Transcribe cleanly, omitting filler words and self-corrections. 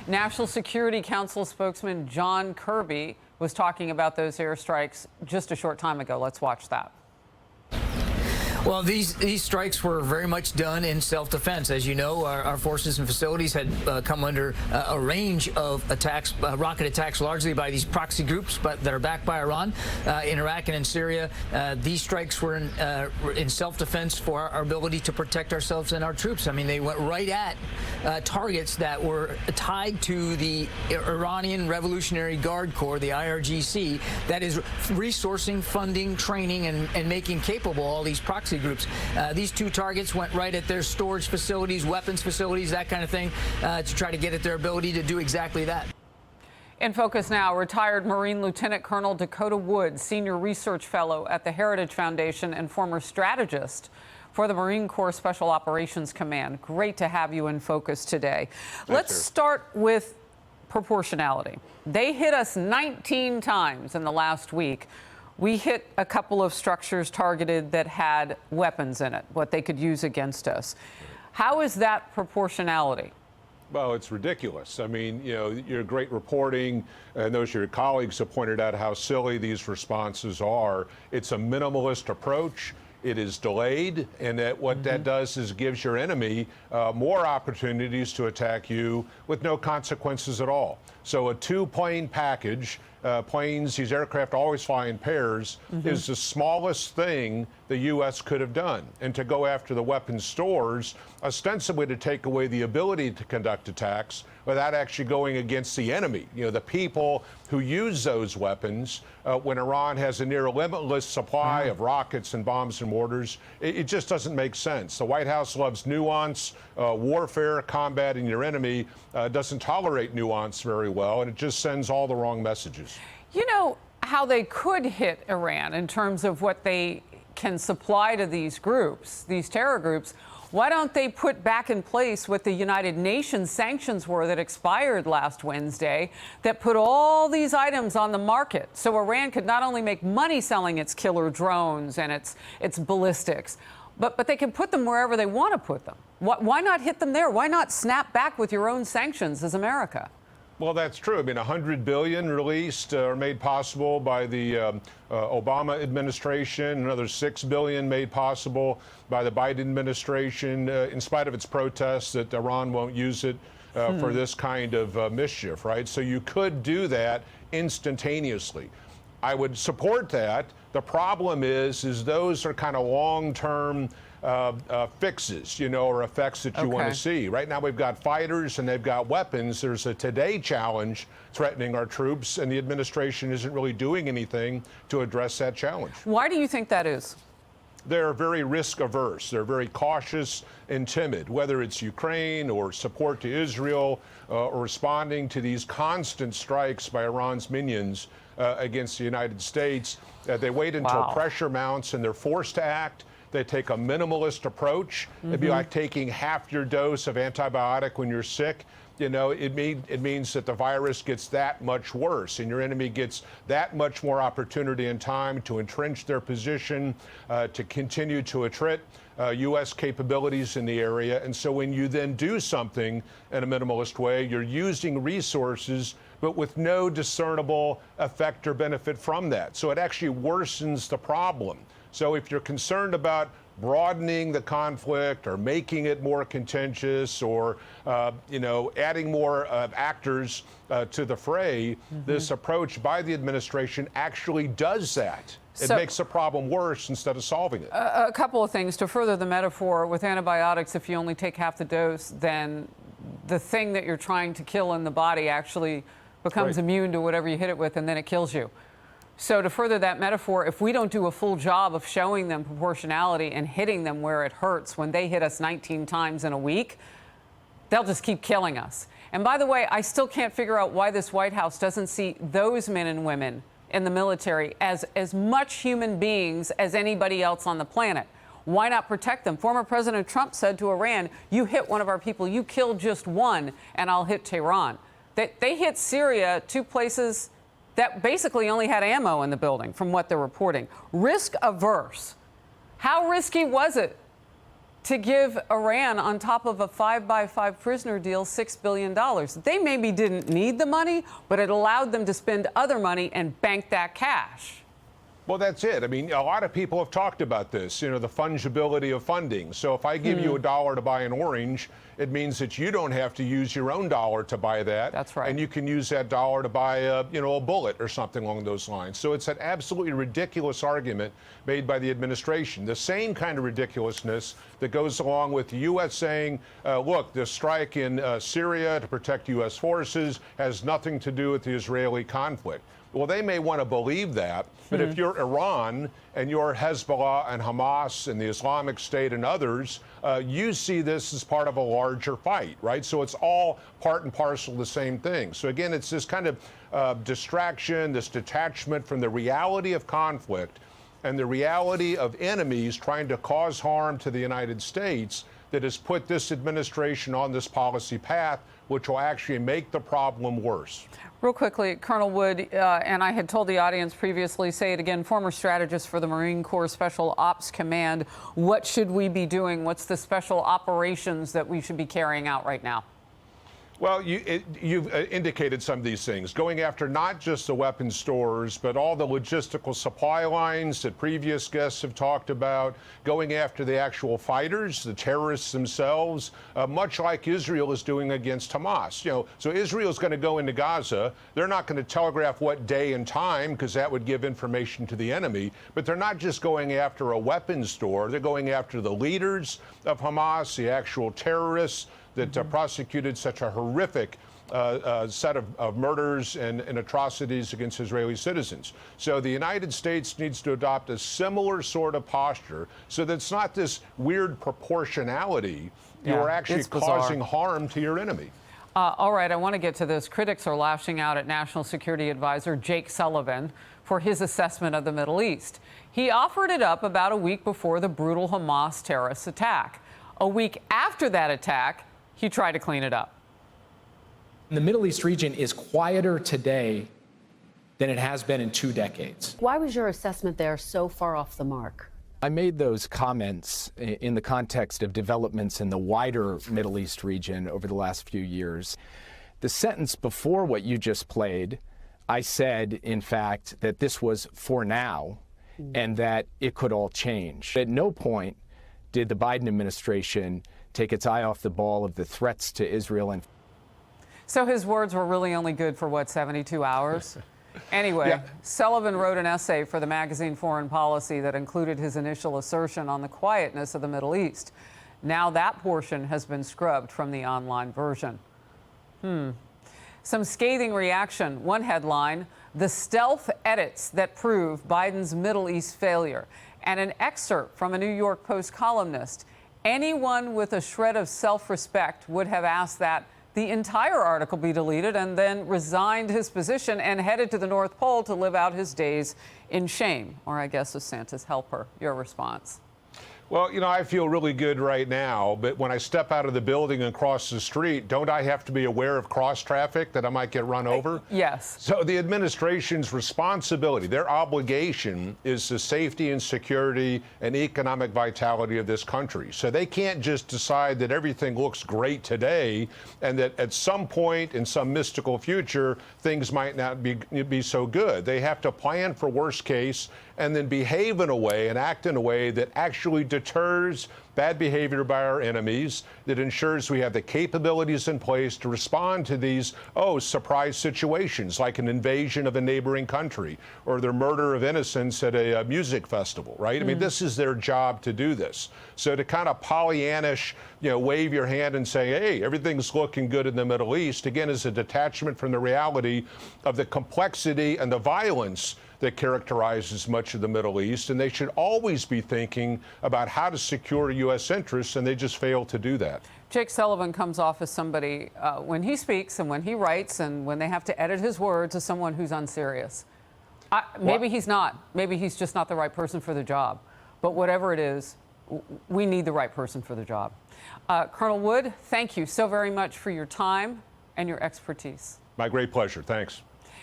National Security Council spokesman John Kirby was talking about those airstrikes just a short time ago. Let's watch that. Well, these strikes were very much done in self-defense. As you know, our forces and facilities had come under a range of attacks, rocket attacks, largely by these proxy groups, but that are backed by Iran in Iraq and in Syria. These strikes were in self-defense for our ability to protect ourselves and our troops. I mean, they went right at targets that were tied to the Iranian Revolutionary Guard Corps, the IRGC, that is resourcing, funding, training, and making capable all these proxy groups. These two targets went right at their storage facilities, weapons facilities, that kind of thing, to try to get at their ability to do exactly that. In focus now, retired Marine Lieutenant Colonel Dakota Wood, senior research fellow at the Heritage Foundation and former strategist for the Marine Corps Special Operations Command. Great to have you in focus today. Let's start with proportionality. They hit us 19 times in the last week. We hit a couple of structures targeted that had weapons in it, what they could use against us. How is that proportionality? Well, it's ridiculous. I mean, you know, your great reporting, and those of your colleagues have pointed out how silly these responses are. It's a minimalist approach. It is delayed, and what that does is gives your enemy more opportunities to attack you with no consequences at all. So a two-plane package, these aircraft always fly in pairs, is the smallest thing the U.S. could have done. And to go after the weapons stores, ostensibly to take away the ability to conduct attacks without actually going against the enemy, you know, the people who use those weapons, when Iran has a near limitless supply of rockets and bombs and mortars, it just doesn't make sense. The White House loves nuance. Warfare, combating your enemy, doesn't tolerate nuance very well, and it just sends all the wrong messages. You know how they could hit Iran in terms of what they can supply to these groups, these terror groups. Why don't they put back in place what the United Nations sanctions were that expired last Wednesday, that put all these items on the market so Iran could not only make money selling its killer drones and its ballistics, but they can put them wherever they want to put them. Why not hit them there? Why not snap back with your own sanctions as America? Well, that's true. I mean, $100 billion released or made possible by the Obama administration, another $6 billion made possible by the Biden administration, in spite of its protests that Iran won't use it for this kind of mischief, right? So you could do that instantaneously. I would support that. The problem is those are kind of long-term fixes, you know, or effects that you want to see. Right now we've got fighters and they've got weapons. There's a today challenge threatening our troops, and the administration isn't really doing anything to address that challenge. Why do you think that is? They're very risk averse. They're very cautious and timid, whether it's Ukraine or support to Israel or responding to these constant strikes by Iran's minions against the United States. They wait until pressure mounts and they're forced to act. They take a minimalist approach. It'd be like taking half your dose of antibiotic when you're sick. You know, it means that the virus gets that much worse, and your enemy gets that much more opportunity and time to entrench their position, to continue to attrit U.S. capabilities in the area. And so when you then do something in a minimalist way, you're using resources, but with no discernible effect or benefit from that. So it actually worsens the problem. So if you're concerned about broadening the conflict or making it more contentious or, you know, adding more actors to the fray, this approach by the administration actually does that. It makes the problem worse instead of solving it. A couple of things. To further the metaphor, with antibiotics, if you only take half the dose, then the thing that you're trying to kill in the body actually becomes immune to whatever you hit it with, and then it kills you. So to further that metaphor, if we don't do a full job of showing them proportionality and hitting them where it hurts, when they hit us 19 times in a week, they'll just keep killing us. And by the way, I still can't figure out why this White House doesn't see those men and women in the military as much human beings as anybody else on the planet. Why not protect them? Former President Trump said to Iran, you hit one of our people, you killed just one, and I'll hit Tehran. They hit Syria, two places that basically only had ammo in the building, from what they're reporting. Risk averse. How risky was it to give Iran, on top of a 5-by-5 prisoner deal, $6 billion. They maybe didn't need the money, but it allowed them to spend other money and bank that cash. Well, that's it. I mean, a lot of people have talked about this, the fungibility of funding. So if I give you $1 to buy an orange, it means that you don't have to use your own dollar to buy that. That's right. And you can use that dollar to buy a bullet or something along those lines. So it's an absolutely ridiculous argument made by the administration. The same kind of ridiculousness that goes along with the U.S. saying, look, the strike in Syria to protect U.S. forces has nothing to do with the Israeli conflict. Well, they may want to believe that, but if you're Iran and you're Hezbollah and Hamas and the Islamic State and others, you see this as part of a larger fight, right? So it's all part and parcel of the same thing. So again, it's this kind of distraction, this detachment from the reality of conflict and the reality of enemies trying to cause harm to the United States that has put this administration on this policy path, which will actually make the problem worse. Real quickly, Colonel Wood, and I had told the audience previously, say it again, former strategist for the Marine Corps Special Ops Command. What should we be doing? What's the special operations that we should be carrying out right now? Well, you've indicated some of these things, going after not just the weapons stores, but all the logistical supply lines that previous guests have talked about, going after the actual fighters, the terrorists themselves, much like Israel is doing against Hamas. So Israel's going to go into Gaza. They're not going to telegraph what day and time, because that would give information to the enemy. But they're not just going after a weapons store. They're going after the leaders of Hamas, the actual terrorists that prosecuted such a horrific set of murders and atrocities against Israeli citizens. So the United States needs to adopt a similar sort of posture so that it's not this weird proportionality. Yeah, you're actually it's bizarre. causing harm to your enemy. All right, I want to get to this. Critics are lashing out at National Security Advisor Jake Sullivan for his assessment of the Middle East. He offered it up about a week before the brutal Hamas terrorist attack. A week after that attack, he tried to clean it up. The Middle East region is quieter today than it has been in 2 decades. Why was your assessment there so far off the mark? I made those comments in the context of developments in the wider Middle East region over the last few years. The sentence before what you just played, I said, in fact, that this was for now and that it could all change. At no point did the Biden administration take its eye off the ball of the threats to Israel. And so his words were really only good for, what, 72 hours? Anyway, yeah. Sullivan wrote an essay for the magazine Foreign Policy that included his initial assertion on the quietness of the Middle East. Now that portion has been scrubbed from the online version. Some scathing reaction. One headline, the stealth edits that prove Biden's Middle East failure. And an excerpt from a New York Post columnist. Anyone with a shred of self-respect would have asked that the entire article be deleted and then resigned his position and headed to the North Pole to live out his days in shame, or I guess as Santa's helper. Your response? Well, I feel really good right now, but when I step out of the building and cross the street, don't I have to be aware of cross traffic that I might get run over? Yes. So the administration's responsibility, their obligation, is the safety and security and economic vitality of this country. So they can't just decide that everything looks great today and that at some point in some mystical future, things might not be so good. They have to plan for worst case and then behave in a way and act in a way that actually deters bad behavior by our enemies, that ensures we have the capabilities in place to respond to these, surprise situations, like an invasion of a neighboring country or the murder of innocents at a music festival, right? I mean, this is their job to do this. So to kind of Pollyannish, wave your hand and say, hey, everything's looking good in the Middle East, again, is a detachment from the reality of the complexity and the violence that characterizes much of the Middle East, and they should always be thinking about how to secure U.S. interests, and they just fail to do that. Jake Sullivan comes off as somebody, when he speaks and when he writes and when they have to edit his words, as someone who's unserious. Maybe he's not. Maybe he's just not the right person for the job. But whatever it is, we need the right person for the job. Colonel Wood, thank you so very much for your time and your expertise. My great pleasure. Thanks.